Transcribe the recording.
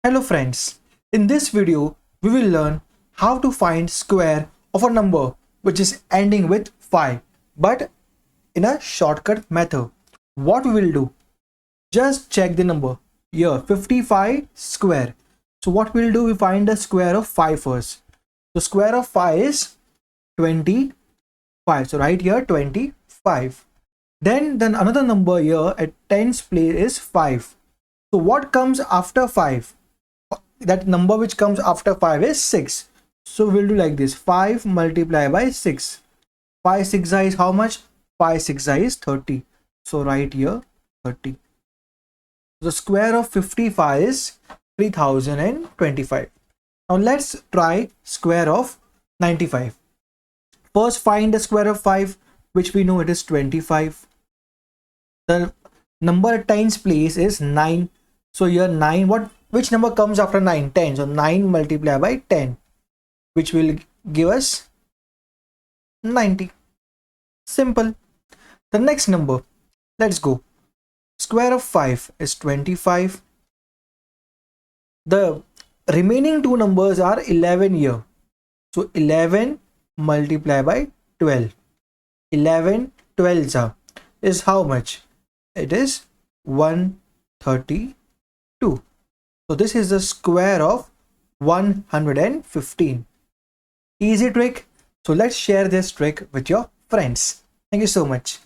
Hello friends, in this video we will learn how to find square of a number which is ending with 5 but in a shortcut method. What we will do, just check the number here 55 square. So what we'll do, we find the square of 5 first. So square of 5 is 25. So right here 25. Then another number here at tens place is 5. So what comes after 5? That number which comes after 5 is 6. So we'll do like this, 5 multiplied by 6. 5 6 is how much? 5 6 is 30. So right here 30. The square of 55 is 3025. Now let's try square of 95. First find the square of 5, which we know it is 25. The number at tens place is 9. So here 9, which number comes after 9? 10. So 9 multiplied by 10, which will give us 90. Simple. The next number, let's go. Square of 5 is 25. The remaining two numbers are 11 here. So 11 multiplied by 12. 11 12s is how much? It is 132. So this is the square of 115. Easy trick. So let's share this trick with your friends. Thank you so much.